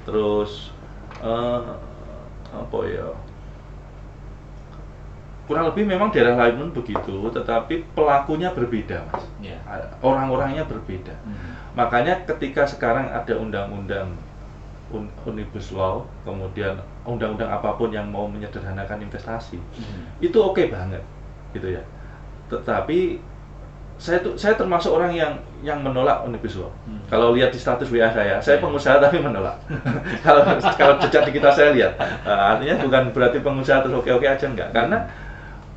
Terus apa ya? Kurang lebih memang daerah lain pun begitu, tetapi pelakunya berbeda, Mas. Ya. Orang-orangnya berbeda. Makanya ketika sekarang ada undang-undang Omnibus Law, kemudian undang-undang apapun yang mau menyederhanakan investasi, itu oke banget, gitu ya. Tetapi saya termasuk orang yang menolak Omnibus Law. Kalau lihat di status WA saya pengusaha tapi menolak. kalau jejak digital saya lihat, artinya bukan berarti pengusaha terus oke-oke aja, enggak. Karena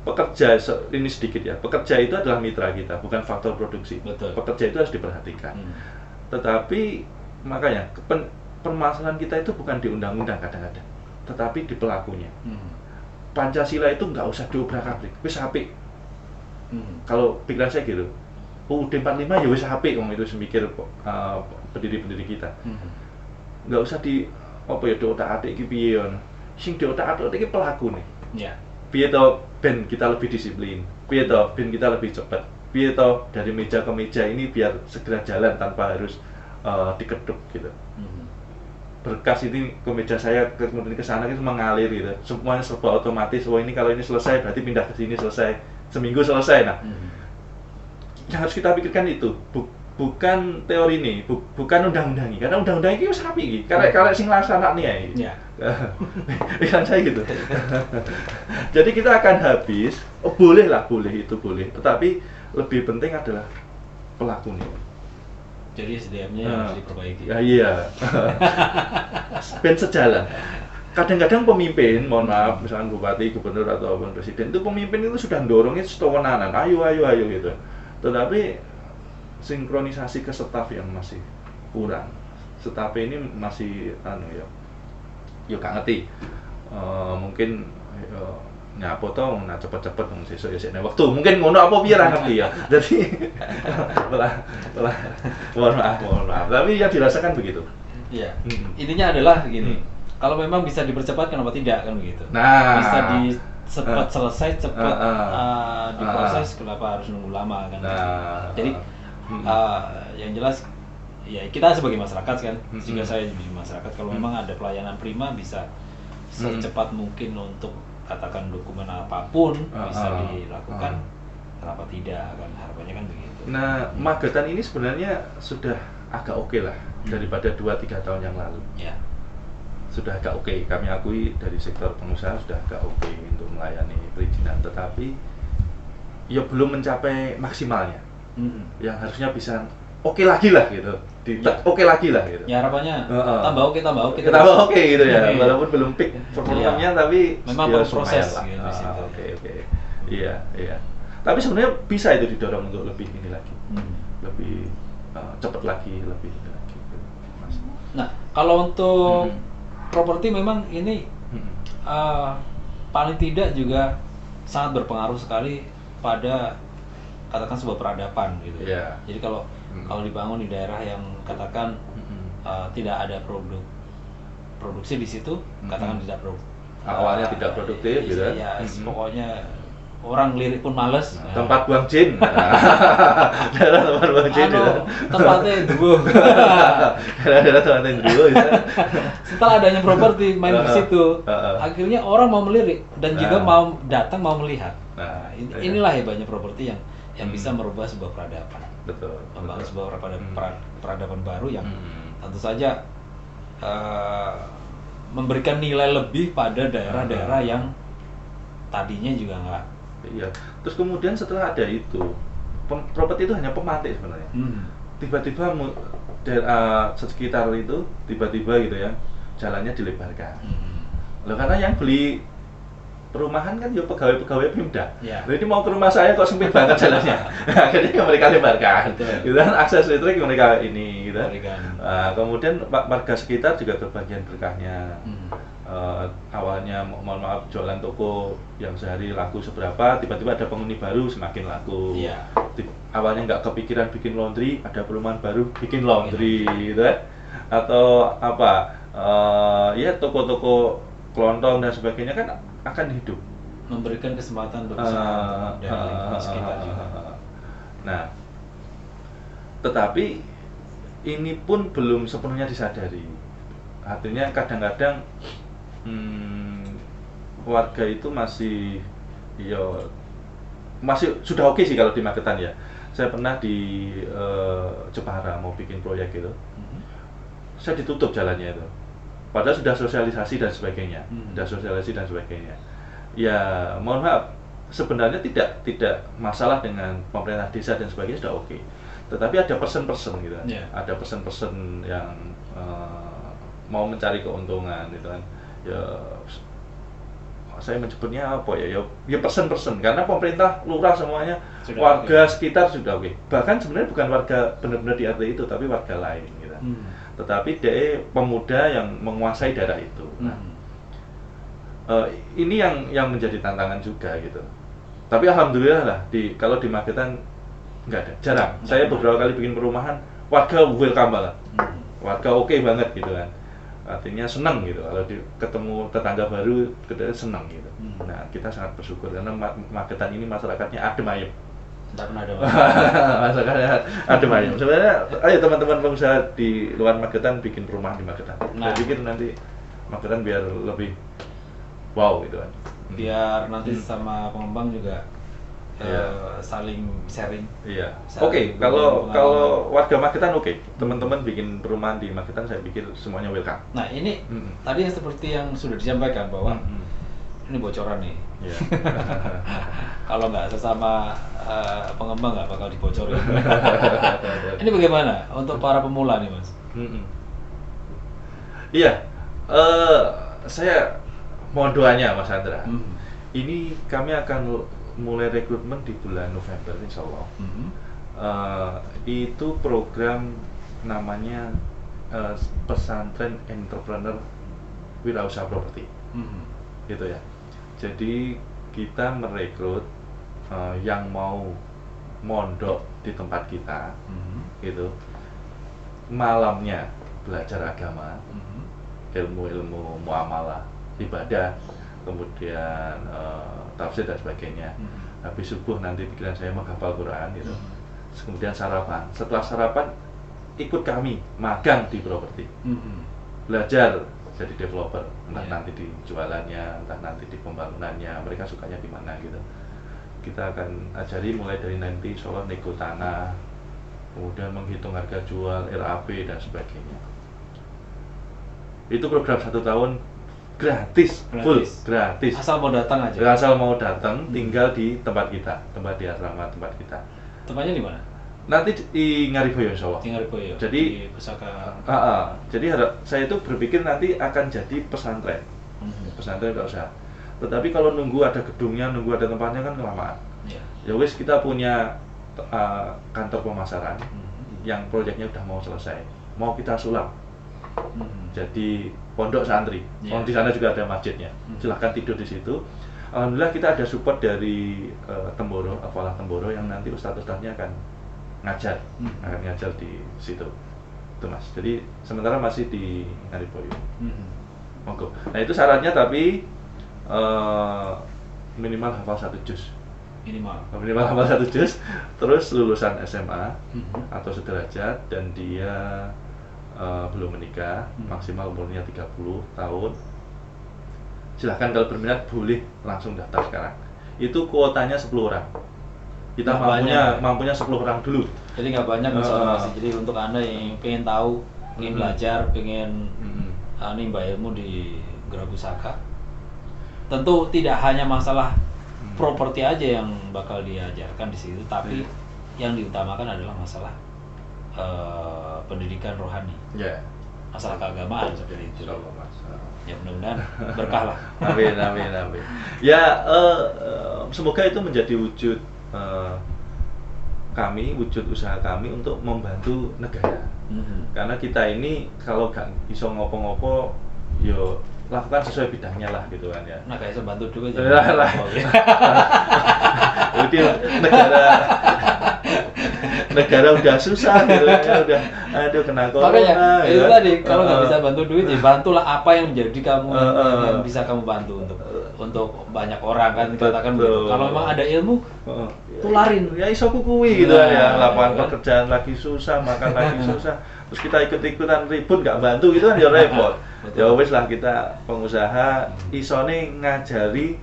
pekerja ini sedikit ya, pekerja itu adalah mitra kita, bukan faktor produksi. Betul. Pekerja itu harus diperhatikan. Tetapi makanya permasalahan kita itu bukan di undang-undang kadang-kadang, tetapi di pelakunya. Pancasila itu nggak usah diobrak-abrik, wis apik. Kalau pikiran saya gitu, UUD 45 ya wis apik, itu semikir pendiri-pendiri kita. Nggak usah di apa ya diotak-atik iki piye ngono. Sing diotak-atik iki pelakune. Ya. Piye to ben kita lebih disiplin, piye to ben kita lebih cepat, piye to dari meja ke meja ini biar segera jalan tanpa harus diketuk gitu. Berkas ini ke meja saya kemudian ke sana itu mengalir gitu, semuanya serba otomatis. Oh ini kalau ini selesai berarti pindah ke sini selesai, seminggu selesai. Nah, yang harus kita pikirkan itu bukan teori ini, bukan undang-undang ini, karena undang-undang ini wis apik iki, karek sing laksanakne ae. Ya. Pikiran saya gitu. Jadi kita akan habis, boleh, tetapi lebih penting adalah pelakunya. Jadi SDM-nya harus diperbaiki. Ya iya. Ben sejalan. Kadang-kadang pemimpin, mohon maaf, misalkan bupati, gubernur atau presiden itu pemimpin itu sudah mendorongnya setonanan, ayo gitu. Tetapi sinkronisasi ke staf yang masih kurang. Staf ini masih ya gak ngerti. Mungkin nyapo to cepet-cepet wong sesuk ya sik waktu. Mungkin ngono apa piye ra ngerti ya. Jadi mohon maaf. Tapi ya dirasakan begitu. Iya. Intinya adalah gini. Kalau memang bisa dipercepat kenapa tidak kan begitu. Nah, bisa cepat selesai, cepat diproses, kenapa harus nunggu lama kan. Jadi yang jelas ya kita sebagai masyarakat kan, juga saya sebagai masyarakat kalau memang ada pelayanan prima bisa secepat mungkin untuk katakan dokumen apapun bisa dilakukan, kenapa tidak kan, harapannya kan begitu. Nah, Magetan ini sebenarnya sudah agak oke lah daripada 2-3 tahun yang lalu. Ya. Sudah agak oke, kami akui dari sektor pengusaha sudah agak oke untuk melayani perizinan, tetapi ya belum mencapai maksimalnya. Yang harusnya bisa oke lagi lah gitu, oke lagi lah gitu. Ya harapannya tambah oke gitu ya, walaupun belum peak performanya tapi memang proses gitu di situ. Oke. Iya. Tapi sebenarnya bisa itu didorong untuk lebih ini lagi, lebih cepat lagi, lebih ini lagi. Mas. Nah, kalau untuk properti memang ini paling tidak juga sangat berpengaruh sekali pada katakan sebuah peradaban gitu. Yeah. Jadi kalau dibangun di daerah yang katakan tidak ada produksi di situ, katakan tidak awalnya tidak produktif gitu. Ya, pokoknya orang lirik pun males. Tempat buang jin. Daerah tempat buang jin. Tempatnya dulu. Daerah tempatnya dulu. Setelah adanya properti main di situ, akhirnya orang mau melirik dan juga mau datang mau melihat. Nah, inilah hebatnya properti yang bisa merubah sebuah peradaban. Betul. Membangun sebuah peradaban baru yang tentu saja memberikan nilai lebih pada daerah-daerah yang tadinya juga enggak. Iya. Terus kemudian setelah ada itu, properti itu hanya pemantik sebenarnya. Tiba-tiba sekitar itu tiba-tiba gitu ya, jalannya dilebarkan. Loh, karena yang beli perumahan kan ya pegawai-pegawai Pemda. Ya. Jadi mau ke rumah saya kok sempit banget jalannya. Akhirnya mereka lebarkan. Gitu kan, akses listrik mereka ini gitu. Kemudian warga sekitar juga kebagian berkahnya. Awalnya mohon maaf jualan toko yang sehari laku seberapa, tiba-tiba ada penghuni baru semakin laku. Yeah. Awalnya nggak kepikiran bikin laundry, ada perumahan baru bikin laundry gitu kan. Atau apa ya toko-toko kelontong dan sebagainya kan akan hidup, memberikan kesempatan bagi dari lingkungan sekitar juga. Nah, tetapi ini pun belum sepenuhnya disadari. artinya kadang-kadang warga itu masih sudah oke sih kalau di Magetan ya. Saya pernah di Jepara mau bikin proyek gitu, saya ditutup jalannya itu. Padahal sudah sosialisasi dan sebagainya, Ya mohon maaf, sebenarnya tidak masalah dengan pemerintah desa dan sebagainya sudah oke. Tetapi ada person-person gitu kan, ada person-person yang mau mencari keuntungan gitu kan. Ya saya menyebutnya apa ya person-person, karena pemerintah, lurah, semuanya sudah warga sekitar sudah oke. Bahkan sebenarnya bukan warga benar-benar di RT itu, tapi warga lain gitu. Tetapi dia pemuda yang menguasai daerah itu. Nah, ini yang menjadi tantangan juga gitu. Tapi alhamdulillah lah kalau di Magetan nggak ada, jarang. Saya beberapa kali bikin perumahan, warga welcome banget, warga oke banget gitu kan. Artinya senang gitu kalau ketemu tetangga baru, kita senang gitu. Nah, kita sangat bersyukur karena Magetan ini masyarakatnya adem ayem. Tidak pernah ada masyarakatnya adem ayem. Sebenarnya ayo teman-teman pengusaha di luar Magetan bikin perumahan di Magetan. Saya pikir nanti Magetan biar lebih wow gitu kan. Biar nanti sama pengembang juga saling sharing. Iya. Oke, kalau warga Magetan teman-teman bikin perumahan di Magetan, saya pikir semuanya welcome. Nah ini tadi yang seperti yang sudah disampaikan bahwa ini bocoran nih. Iya. Kalau nggak sesama pengembang nggak bakal dibocorin. Ini bagaimana untuk para pemula nih Mas? Iya, saya mohon doanya Mas Andra. Ini kami akan mulai rekrutmen di bulan November insya Allah. Itu program namanya pesantren entrepreneur wirausaha properti. Gitu ya. Jadi kita merekrut yang mau mondok di tempat kita, gitu. Malamnya belajar agama, ilmu-ilmu muamalah, ibadah, kemudian tafsir dan sebagainya. Habis subuh nanti pikiran saya menghafal Quran gitu. Kemudian sarapan. Setelah sarapan ikut kami magang di properti. Belajar jadi developer, entah nanti di jualannya, entah nanti di pembangunannya, mereka sukanya di mana gitu. Kita akan ajari mulai dari nanti soal nego tanah, kemudian menghitung harga jual, RAP dan sebagainya. Itu program 1 tahun gratis, full gratis. Asal mau datang aja. Asal mau datang, tinggal di tempat kita, tempat di asrama tempat kita. Tempatnya di mana? Nanti di Ngariboyo insya Allah. Di Ngariboyo. Jadi di Pusaka. Jadi saya itu berpikir nanti akan jadi pesantren. Pesantren tidak usah. Tetapi kalau nunggu ada gedungnya, nunggu ada tempatnya kan kelamaan. Ya wis, kita punya kantor pemasaran yang proyeknya udah mau selesai. Mau kita sulap. Jadi pondok santri. Di sana juga ada masjidnya. Silahkan tidur di situ. Alhamdulillah kita ada support dari Temboro, Apalah Temboro, yang nanti ustadz-ustadznya akan ngajar di situ. Itu Mas. Jadi sementara masih di Ngariboyo. Monggo. Nah itu syaratnya, tapi minimal hafal 1 juz. Minimal hafal 1 juz, terus lulusan SMA atau sederajat, dan dia belum menikah, maksimal umurnya 30 tahun. Silahkan kalau berminat boleh langsung daftar sekarang. Itu kuotanya 10 orang. Kita mampunya 10 orang dulu. Jadi nggak banyak informasi. Jadi untuk Anda yang pengen tahu, pengen belajar, pengen nimba ilmu di Gera Pusaka, tentu tidak hanya masalah properti aja yang bakal diajarkan di situ, tapi yang diutamakan adalah masalah pendidikan rohani, masalah keagamaan seperti itu. Ya mudah-mudahan berkah lah. Amin. Ya semoga itu menjadi wujud wujud usaha kami untuk membantu negara. Karena kita ini kalau gak iso ngopo-ngopo, yo lakukan sesuai bidangnya lah gitu kan ya. Nah kayak bantu juga jadi. Jadi negara udah susah gitu ya, udah aduh kena corona. Makanya itu tadi, kalau nggak bisa bantu duit, ya bantulah apa yang menjadi kamu yang bisa kamu bantu untuk banyak orang kan, katakan begitu. Kalau memang ada ilmu, tularin. Ya iso kuwi gitu ya, lapangan pekerjaan lagi susah, makan lagi susah, terus kita ikut-ikutan ribut nggak bantu gitu kan ya repot. Ya wis lah, kita pengusaha isone ngajari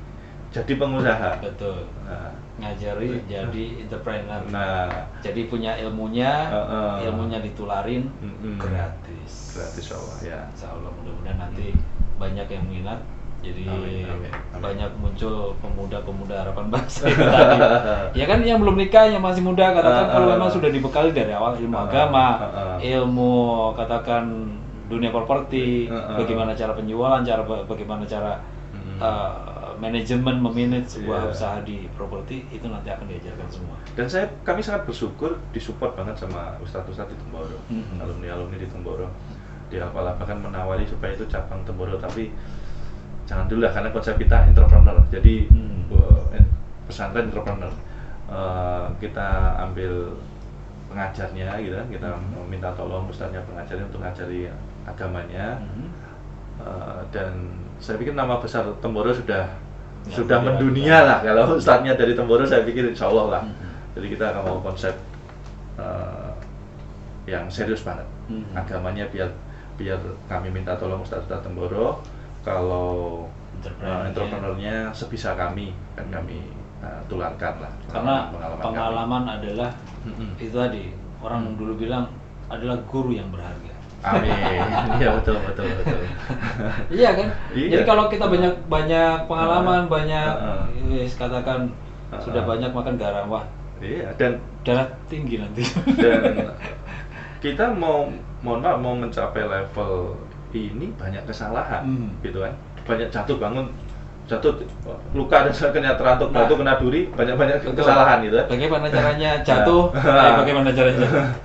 jadi pengusaha. Betul. Ngajari jadi entrepreneur. Jadi punya ilmunya ditularin gratis. Gratis Allah ya. Insya Allah mudah-mudahan nanti banyak yang minat. Jadi amin. Banyak muncul pemuda-pemuda harapan bangsa itu tadi. Ya kan yang belum nikah, yang masih muda, katakan kalau memang sudah dibekali dari awal ilmu agama, ilmu katakan dunia properti, bagaimana cara penjualan, bagaimana cara manajemen memanage sebuah usaha di properti, itu nanti akan diajarkan semua. Dan kami sangat bersyukur disupport banget sama ustadz-ustadz di Temboro, alumni di Temboro. Dia bahkan menawari supaya itu cabang Temboro, tapi jangan dulu lah karena konsep kita entrepreneur. Jadi pesantren entrepreneur. Kita ambil pengajarnya gitu kan, kita minta tolong ustadznya pengajarnya untuk ngajari agamanya. Dan saya pikir nama besar Temboro sudah mendunia lah. Kalau ustadznya dari Temboro, saya pikir insya Allah lah. Jadi kita akan mau konsep yang serius banget. Agamanya biar kami minta tolong ustadz Temboro. Kalau entrepreneurnya sebisa kami kan kami tularkan lah. Karena pengalaman adalah itu tadi orang dulu bilang adalah guru yang berharga. Amin. Iya betul. Iya kan? Iya. Jadi kalau kita banyak pengalaman, banyak katakan sudah banyak makan garam, wah. Iya, dan darah tinggi nanti. Dan kita mau mencapai level ini banyak kesalahan gitu kan, banyak jatuh bangun, jatuh luka dan kena terantuk batu, kena duri, banyak kesalahan gitu kan. Bagaimana caranya jatuh,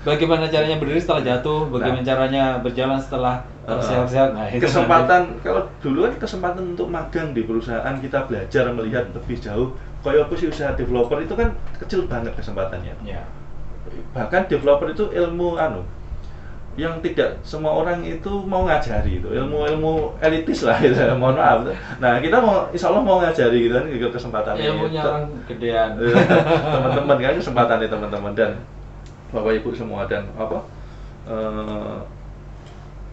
bagaimana caranya berdiri setelah jatuh, bagaimana caranya berjalan setelah sehat-sehat. Nah, itu kesempatan kalau dulu kan kesempatan untuk magang di perusahaan, kita belajar melihat lebih jauh. Kayak aku sih usaha developer itu kan kecil banget kesempatannya. Ya. Bahkan developer itu ilmu yang tidak semua orang itu mau ngajari, itu ilmu elitis lah gitu. Mohon maaf. Nah, kita insya Allah mau ngajari gitu kan, kesempatan ilmunya orang gedean. Teman-teman kan kesempatan teman-teman dan Bapak Ibu semua, dan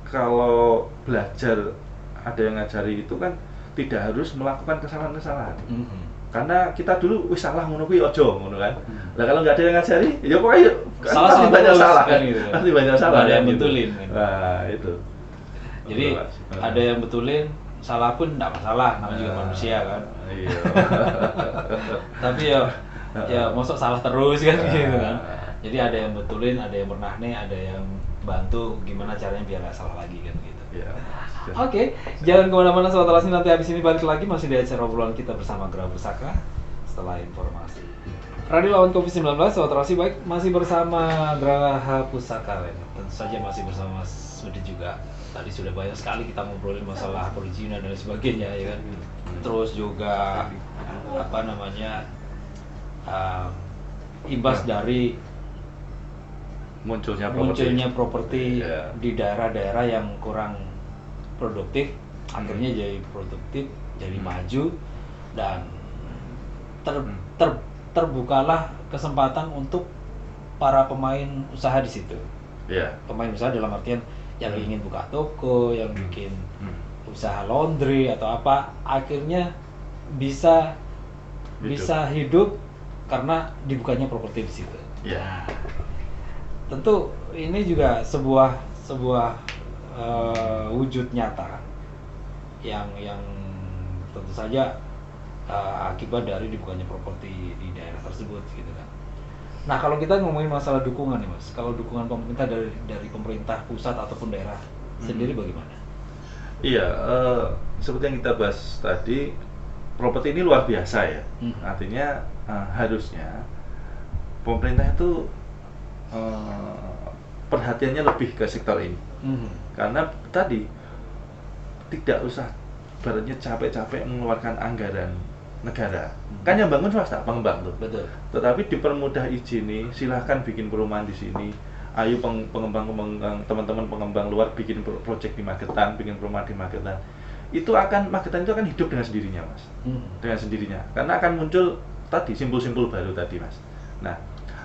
kalau belajar ada yang ngajari itu kan tidak harus melakukan kesalahan-kesalahan. Karena kita dulu wis salah ngono kuwi aja ngono kan. Lah kalau nggak ada yang ngajari, ya pokoknya pasti banyak salah kan gitu. Pasti banyak salah. Ada yang betulin kan. Nah, itu. Jadi ada yang betulin, salah pun enggak masalah, namanya juga manusia kan. Iya. Tapi ya mosok salah terus kan gitu kan. Jadi ada yang betulin, ada yang bernahne, ada yang bantu gimana caranya biar nggak salah lagi kan gitu. Iya. Oke, jangan kemana-mana Sobat Relasi, nanti habis ini balik lagi masih di acara obrolan kita bersama Graha Pusaka setelah informasi. Radio Lawan Covid-19, Sobat Relasi, baik, masih bersama Graha Pusaka. Tentu saja masih bersama Mas Sudi juga. Tadi sudah banyak sekali kita ngobrolin masalah perizinan dan sebagainya ya kan. Terus juga imbas dari munculnya properti di daerah-daerah yang kurang produktif, akhirnya jadi produktif, jadi maju, dan terbukalah kesempatan untuk para pemain usaha di situ. Pemain usaha dalam artian yang ingin buka toko, yang bikin usaha laundry atau apa, akhirnya bisa hidup karena dibukanya properti di situ. Nah, tentu ini juga sebuah wujud nyata yang tentu saja akibat dari dibukanya properti di daerah tersebut gitu kan. Nah, kalau kita ngomongin masalah dukungan nih Mas, kalau dukungan pemerintah dari pemerintah pusat ataupun daerah sendiri bagaimana? Iya, seperti yang kita bahas tadi, properti ini luar biasa ya. Artinya harusnya pemerintah itu perhatiannya lebih ke sektor ini. Karena tadi tidak usah baratnya capek-capek mengeluarkan anggaran negara. Kan yang bangun swasta, pengembang tuh. Betul. Tetapi dipermudah izin nih, silahkan bikin perumahan di sini. Ayo teman-teman pengembang luar bikin proyek di Magetan, bikin perumahan di Magetan. Magetan itu akan hidup dengan sendirinya, Mas. Dengan sendirinya. Karena akan muncul tadi simpul-simpul baru tadi, Mas. Nah,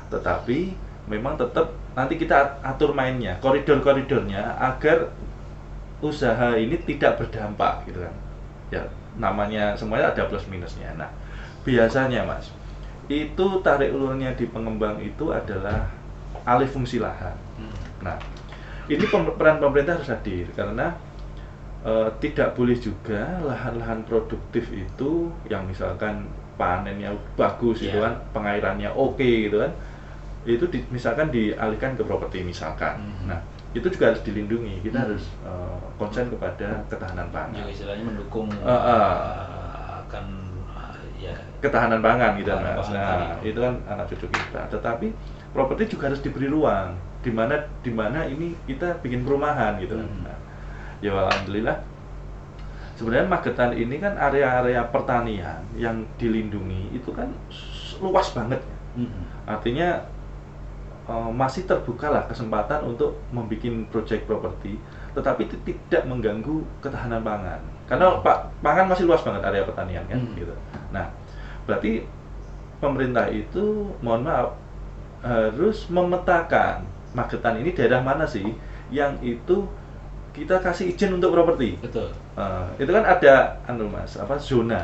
tetapi memang tetap nanti kita atur mainnya, koridor-koridornya agar usaha ini tidak berdampak gitu kan. Ya, namanya semuanya ada plus minusnya. Nah, biasanya Mas, itu tarik ulurnya di pengembang itu adalah alih fungsi lahan. Nah, ini peran pemerintah harus hadir karena tidak boleh juga lahan-lahan produktif itu yang misalkan panennya bagus gitu kan, pengairannya oke gitu kan, itu misalkan dialihkan ke properti misalkan. Nah, itu juga harus dilindungi. Kita harus konsen kepada ketahanan pangan. Juga istilahnya mendukung akan ya ketahanan pangan gitu Mas. Nah, itu kan anak cucu kita. Tetapi properti juga harus diberi ruang di mana ini kita bikin perumahan gitu kan. Nah, ya alhamdulillah. Sebenarnya Magetan ini kan area-area pertanian yang dilindungi itu kan luas banget. Artinya masih terbukalah kesempatan untuk membuat proyek properti, tetapi tidak mengganggu ketahanan pangan. Karena pangan masih luas banget area pertanian kan, gitu. Nah, berarti pemerintah itu, mohon maaf, harus memetakan Magetan ini daerah mana sih yang itu kita kasih izin untuk properti. Betul. Itu kan ada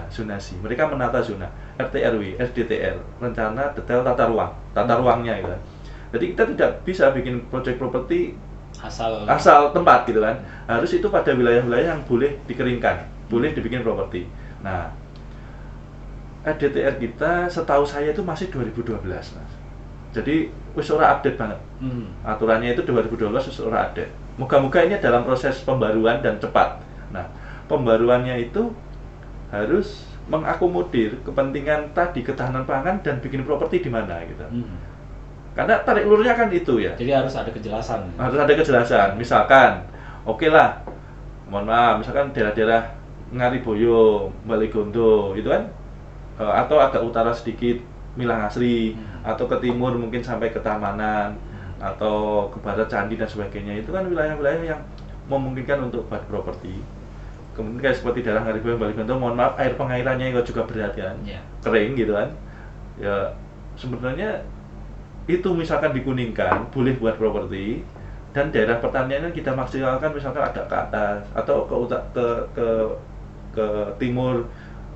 zonasi. Mereka menata zona RT/RW, RDTR, rencana detail tata ruangnya gitu kan. Jadi kita tidak bisa bikin proyek properti asal tempat gitu kan. Harus itu pada wilayah-wilayah yang boleh dikeringkan, boleh dibikin properti. Nah, RDTR kita setahu saya itu masih 2012, Mas. Jadi wis ora update banget. Aturannya itu 2012 wis ora update. Moga-moga ini dalam proses pembaruan dan cepat. Nah, pembaruannya itu harus mengakomodir kepentingan tadi ketahanan pangan dan bikin properti di mana gitu. Karena tarik ulurnya kan itu ya. Jadi harus ada kejelasan. Harus ada kejelasan. Misalkan, oke lah, mohon maaf, misalkan daerah-daerah Ngariboyo, Baligondo, itu kan, atau agak utara sedikit, Milang Asri, atau ke timur mungkin sampai ke Tamanan, atau ke barat Candi dan sebagainya. Itu kan wilayah-wilayah yang memungkinkan untuk buat properti. Kemudian kayak seperti daerah Ngariboyo, Baligondo, mohon maaf, air pengairannya juga berat kan, kering gitu kan. Ya sebenarnya itu misalkan dikuningkan boleh buat properti, dan daerah pertanian kita maksimalkan misalkan agak ke atas atau ke timur,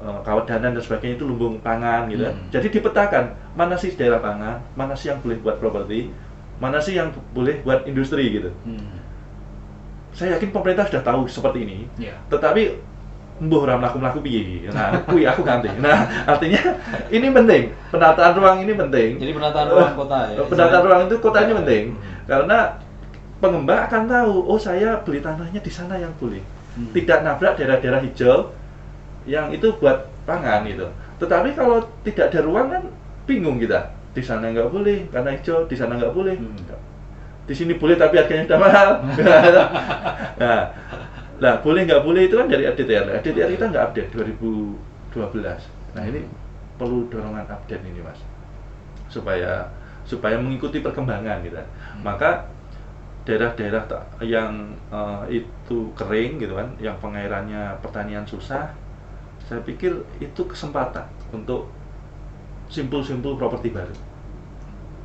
Kawedanan dan sebagainya itu lumbung pangan gitu. Jadi dipetakan mana sih daerah pangan, mana sih yang boleh buat properti, mana sih yang boleh buat industri gitu. Saya yakin pemerintah sudah tahu seperti ini, tetapi mbuh ora mlaku-mlaku piye. Nah, kuwi aku ganti. Nah, artinya ini penting. Penataan ruang ini penting. Jadi penataan ruang kota ya. Penataan ruang itu kota ini penting. Karena pengembang akan tahu, oh saya beli tanahnya di sana yang boleh. Tidak nabrak daerah-daerah hijau yang itu buat pangan gitu. Tetapi kalau tidak ada ruang kan bingung kita. Di sana nggak boleh karena hijau, di sana nggak boleh. Di sini boleh tapi harganya sudah mahal. Nah, boleh nggak boleh itu kan dari RDTR. RDTR kita nggak update 2012. Nah, ini perlu dorongan update ini, Mas. Supaya mengikuti perkembangan gitu. Maka daerah-daerah yang itu kering gitu kan, yang pengairannya pertanian susah, saya pikir itu kesempatan untuk simpul-simpul properti baru.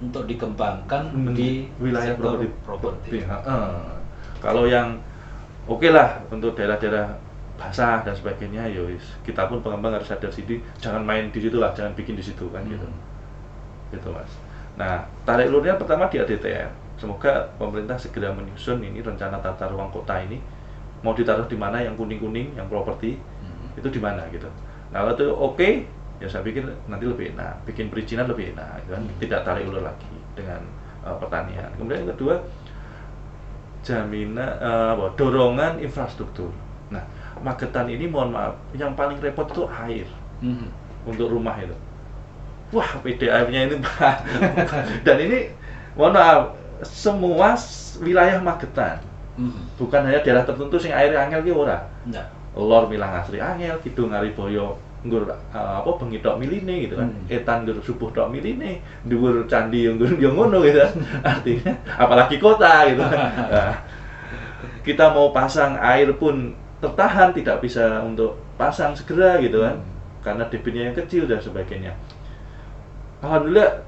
Untuk dikembangkan di wilayah properti. Kalau yang oke lah untuk daerah-daerah basah dan sebagainya, yowis kita pun pengembang harus sadar sini, jangan main di situ lah, jangan bikin di situ kan gitu. Gitu Mas. Nah, tarik ulurnya pertama di RDTR. Semoga pemerintah segera menyusun ini rencana tata ruang kota ini, mau ditaruh di mana yang kuning-kuning, yang properti itu di mana gitu. Nah, kalau itu oke, ya saya pikir nanti lebih enak, bikin perizinan lebih enak, gitu kan? Tidak tarik ulur lagi dengan pertanian. Kemudian yang kedua, jaminan dorongan infrastruktur. Nah, Magetan ini mohon maaf, yang paling repot itu air untuk rumah itu. Wah, PDAM-nya ini dan ini mohon maaf, semua wilayah Magetan, bukan hanya daerah tertentu sing air angel ki ora. Lor Milang Asri angel, Kidul Ngariboyo nggur bengi tok miline gitu kan. Etan nggur subuh tok miline, dhuwur candi nggur yo ngono gitu. Artinya apalagi kota gitu. Nah, kita mau pasang air pun tertahan, tidak bisa untuk pasang segera gitu kan. Karena debitnya yang kecil dan sebagainya. Alhamdulillah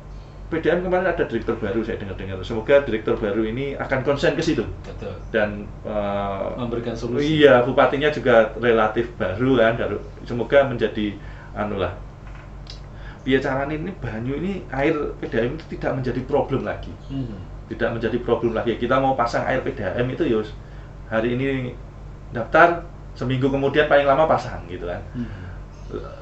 PDAM kemarin ada direktur baru, saya dengar-dengar. Semoga direktur baru ini akan konsen ke situ. Betul. Dan memberikan solusi. Iya, bupatinya juga relatif baru kan. Semoga menjadi anulah. Biar caranya ini Banyu ini air PDAM itu tidak menjadi problem lagi. Tidak menjadi problem lagi. Kita mau pasang air PDAM itu yus hari ini daftar, seminggu kemudian paling lama pasang gitu kan.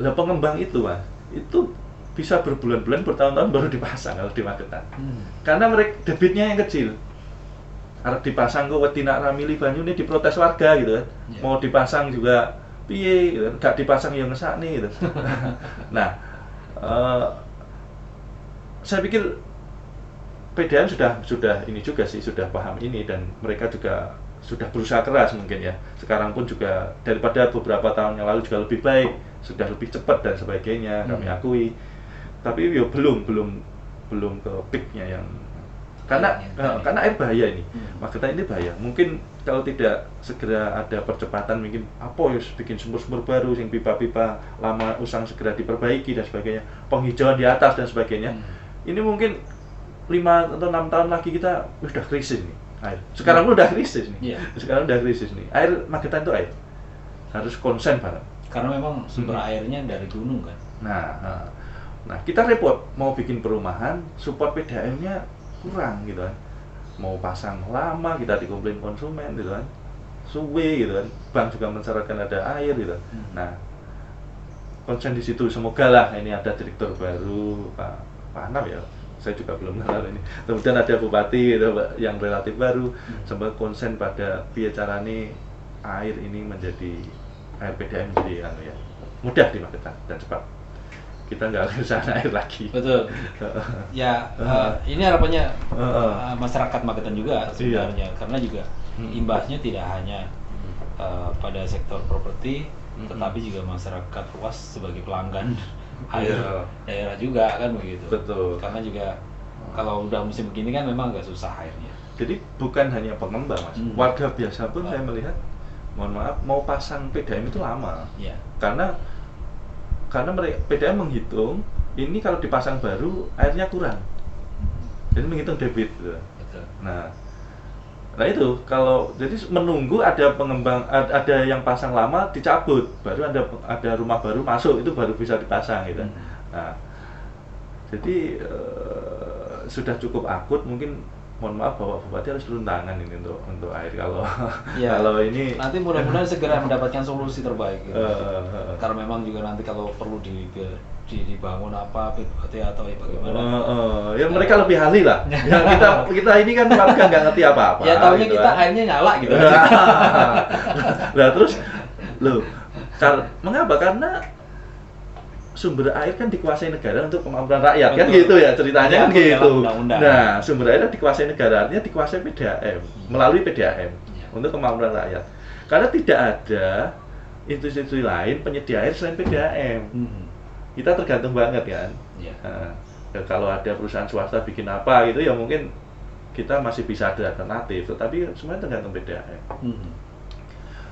Lah pengembang itu Mas, itu bisa berbulan-bulan, bertahun-tahun baru dipasang kalau di Magetan. Karena mereka debitnya yang kecil. Harus dipasang kok wetina ramili Banyu ini diprotes warga gitu kan. Mau dipasang juga piye gitu. Gak dipasang yang ngesakne gitu. Nah, saya pikir PDAM sudah ini juga sih, sudah paham ini dan mereka juga sudah berusaha keras mungkin ya. Sekarang pun juga daripada beberapa tahun yang lalu juga lebih baik, sudah lebih cepat dan sebagainya, kami akui. Tapi ya belum ke peaknya yang karena air bahaya ini. Magetan ini bahaya. Mungkin kalau tidak segera ada percepatan, mungkin bikin sumur-sumur baru, yang pipa-pipa lama usang segera diperbaiki dan sebagainya, penghijauan di atas dan sebagainya. Ini mungkin 5 atau 6 tahun lagi kita udah krisis nih air. Sekarang udah krisis nih. Sekarang udah krisis nih. Air Magetan itu air harus konsen bareng. Karena memang sumber airnya dari gunung kan. Nah, kita repot mau bikin perumahan, support PDAM-nya kurang gitu kan. Mau pasang lama kita dikomplain konsumen gitu kan. Suwe gitu kan. Bank juga mensyaratkan ada air gitu. Nah, konsen di situ. Semoga lah ini ada direktur baru Pak Anam ya. Saya juga belum kenal ini. Kemudian ada bupati gitu, yang relatif baru, sempat konsen pada biar carane air ini menjadi air PDAM jadi ya mudah di Magetan dan cepat. Kita nggak usah air lagi. Betul. Ya, ini harapannya masyarakat Magetan juga sebenarnya, karena juga imbasnya tidak hanya pada sektor properti, tetapi juga masyarakat luas sebagai pelanggan air daerah juga kan begitu. Betul. Karena juga kalau udah musim begini kan memang agak susah airnya. Jadi bukan hanya pengembang Mas, warga biasa pun saya melihat, mohon maaf, mau pasang PDAM itu lama. Karena mereka PDAM menghitung ini kalau dipasang baru airnya kurang. Jadi menghitung debit gitu. Nah itu kalau jadi menunggu ada pengembang, ada yang pasang lama dicabut, baru ada rumah baru masuk, itu baru bisa dipasang gitu. Nah, jadi sudah cukup akut, mungkin mohon maaf Bapak Bupati harus turun tangan ini untuk air kalau kalau ini nanti mudah-mudahan segera mendapatkan solusi terbaik gitu. Karena memang juga nanti kalau perlu dibangun apa PDAT atau bagaimana ya mereka lebih ahli lah. Ya, kita ini kan warga nggak ngerti apa-apa. Ya tahunya gitu kita airnya nyala gitu. Nah terus mengapa? Karena sumber air kan dikuasai negara untuk kemakmuran rakyat. Betul. Kan gitu ya ceritanya kan gitu. Nah, sumber air dikuasai negara, artinya dikuasai PDAM melalui PDAM untuk kemakmuran rakyat. Karena tidak ada institusi lain penyedia air selain PDAM. Kita tergantung banget kan. Kalau ada perusahaan swasta bikin apa gitu ya mungkin kita masih bisa ada alternatif, tetapi semuanya tergantung PDAM.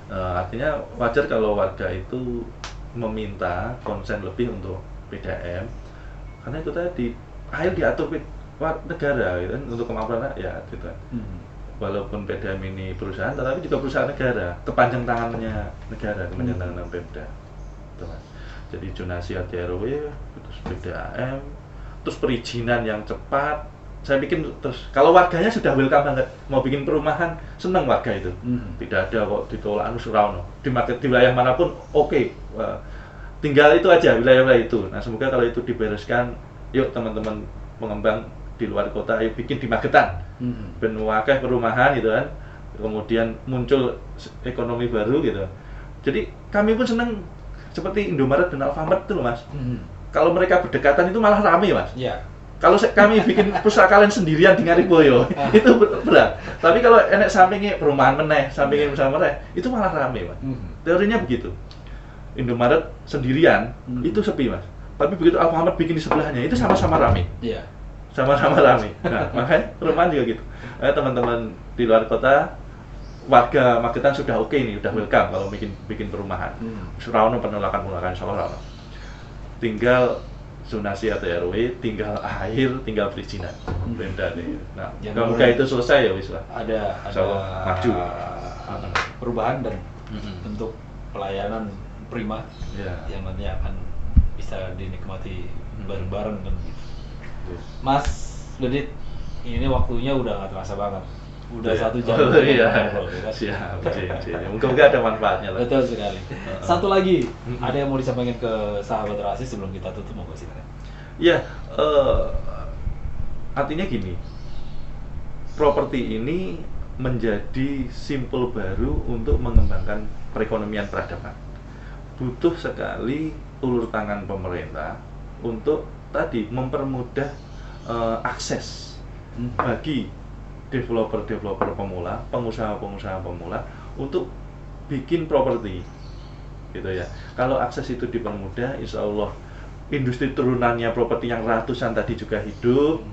Artinya wajar kalau warga itu meminta konsen lebih untuk PDAM, karena itu tadi air diatur negara gitu kan, untuk kemampuan rakyat gitu kan. Walaupun PDAM ini perusahaan, tetapi juga perusahaan negara, kepanjang tangannya negara, kepanjang tangan Pemda gitu kan. Jadi zonasi RT/RW, terus PDAM, terus perizinan yang cepat. Saya bikin terus kalau warganya sudah welcome banget mau bikin perumahan, senang warga itu. Tidak ada kok ditolak surauno di wilayah manapun oke. Tinggal itu aja wilayah-wilayah itu. Nah semoga kalau itu dibereskan, yuk teman-teman pengembang di luar kota ayo bikin di Magetan. Ben wakeh perumahan gitu kan, kemudian muncul ekonomi baru gitu. Jadi kami pun senang seperti Indomaret dan Alfamart itu loh Mas. Kalau mereka berdekatan itu malah rame Mas. Kalau kami bikin pusakalen sendirian di Ngariboyo, itu berat. Tapi kalau enek sampingnya perumahan meneh, sampingnya usaha meneh, itu malah rame, Mas. Teorinya begitu. Indomaret sendirian, itu sepi, Mas. Tapi begitu Alfamart bikin di sebelahnya, itu sama-sama rame. Sama-sama rame. Nah, makanya perumahan juga gitu. Teman-teman di luar kota, warga Magetan sudah oke nih, udah welcome kalau bikin perumahan. Surauno penolakan insya Allah. Tinggal zonasi atau RW, tinggal air, tinggal perizinan Pemda nih. Nah, kalau itu selesai ya wis lah. Ada maju perubahan dan bentuk pelayanan prima yang nanti akan bisa dinikmati bareng-bareng kan. Mas Dodit, ini waktunya udah nggak terasa banget. Udah 1 jam. Siap. Mungkin ada manfaatnya lah. Betul sekali. Satu lagi, ada yang mau disampaikan ke sahabat Terasi sebelum kita tutup, mau silakan. Ya, artinya gini, properti ini menjadi simpul baru untuk mengembangkan perekonomian peradaban. Butuh sekali ulur tangan pemerintah untuk tadi mempermudah akses bagi developer pemula, pengusaha pemula untuk bikin properti, gitu ya. Kalau akses itu dipermudah, insya Allah industri turunannya properti yang ratusan tadi juga hidup.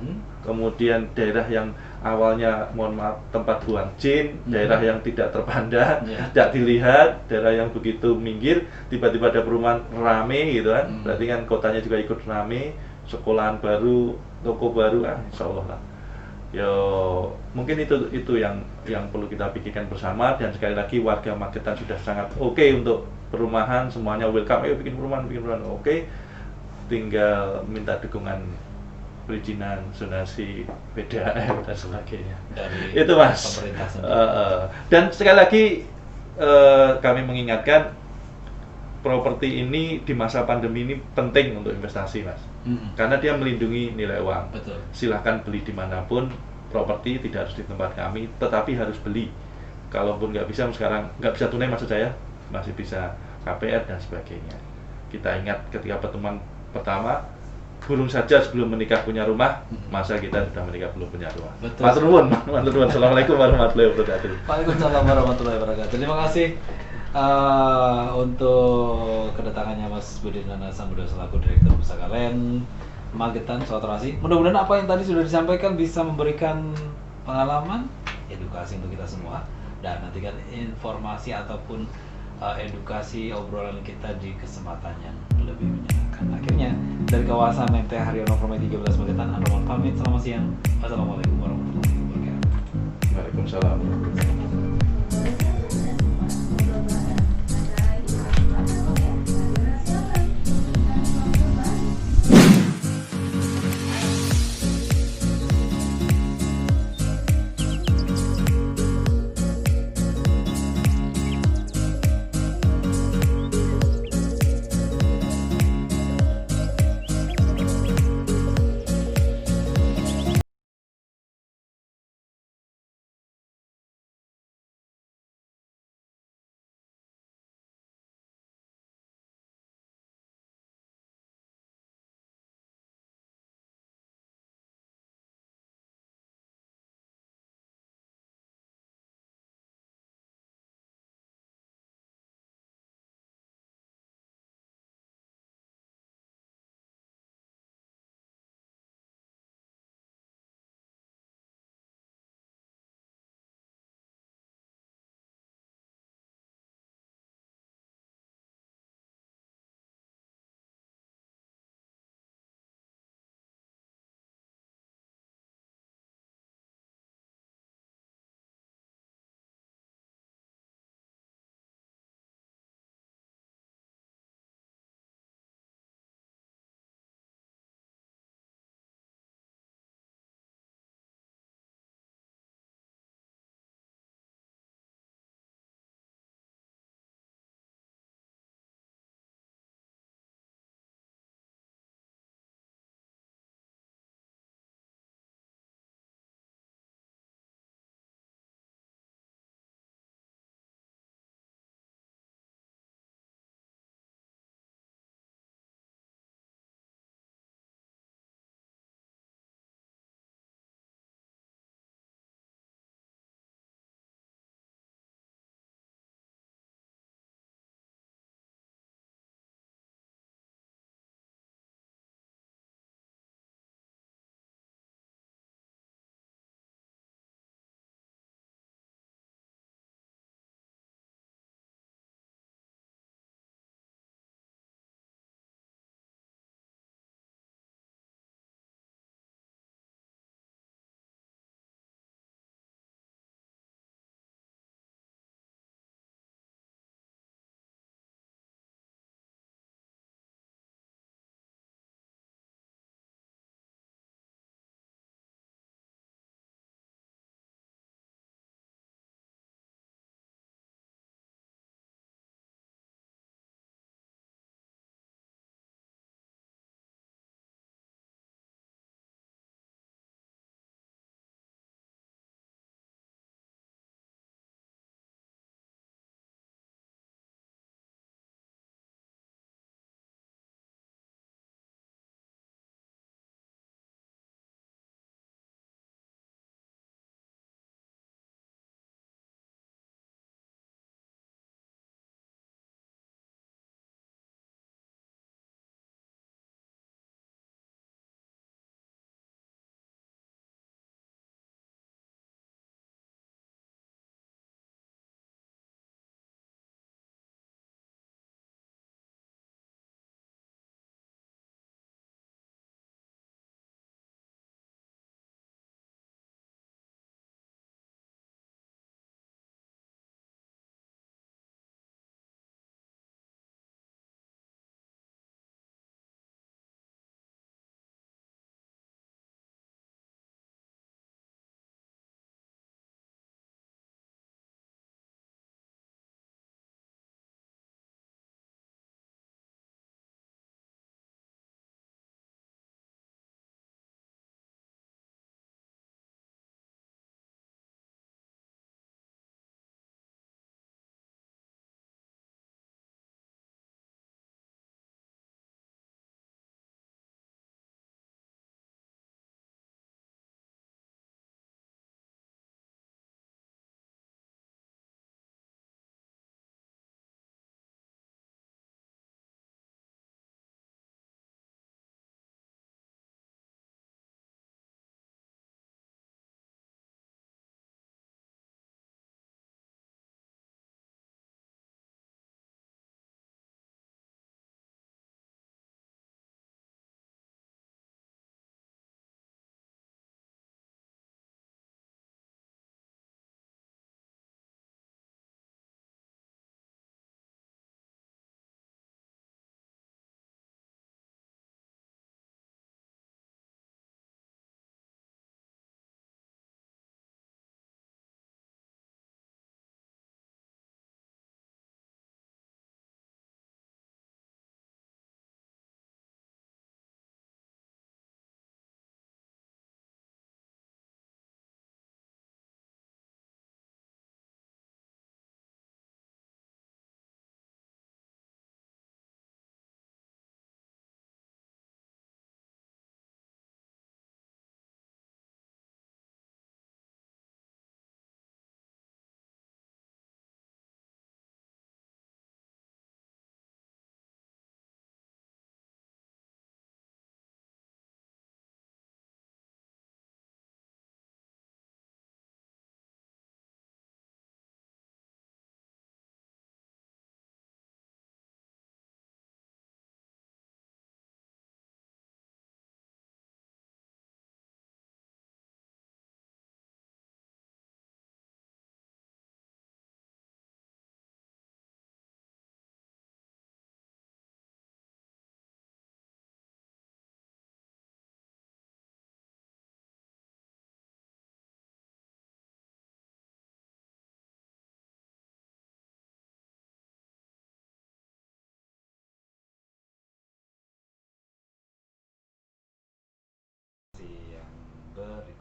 Kemudian daerah yang awalnya mohon maaf tempat buang jin, daerah yang tidak terpandang, tidak dilihat, daerah yang begitu minggir, tiba-tiba ada perumahan rame gitu kan. Berarti kan kotanya juga ikut rame, sekolahan baru, toko baru, insya Allah lah. Yo, mungkin itu yang perlu kita pikirkan bersama. Dan sekali lagi warga Magetan sudah sangat oke untuk perumahan, semuanya welcome, ayo bikin perumahan oke. Tinggal minta dukungan perizinan, zonasi, PDAM dan sebagainya. Dari itu Mas. Pemerintah dan sekali lagi kami mengingatkan, properti ini di masa pandemi ini penting untuk investasi Mas. Karena dia melindungi nilai uang. Betul. Silahkan beli dimanapun, properti tidak harus di tempat kami, tetapi harus beli. Kalaupun nggak bisa sekarang, nggak bisa tunai maksud saya, masih bisa KPR dan sebagainya. Kita ingat ketika pertemuan pertama, burung saja sebelum menikah punya rumah, masa kita sudah menikah belum punya rumah. Matur nuwun. Assalamualaikum warahmatullahi wabarakatuh. Waalaikumsalam warahmatullahi wabarakatuh. Terima kasih untuk kedatangannya Mas Budi Nana Samudra selaku Direktur Pusaka Land Magetan Terasi. Mudah-mudahan apa yang tadi sudah disampaikan bisa memberikan pengalaman, edukasi untuk kita semua, dan nantikan informasi ataupun edukasi obrolan kita di kesempatan yang lebih menyenangkan. Akhirnya dari kawasan MT Haryono Permai 13 Magetan, Anoman pamit. Selamat siang. Wassalamualaikum warahmatullahi wabarakatuh. Waalaikumsalam.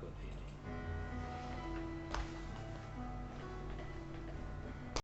good video.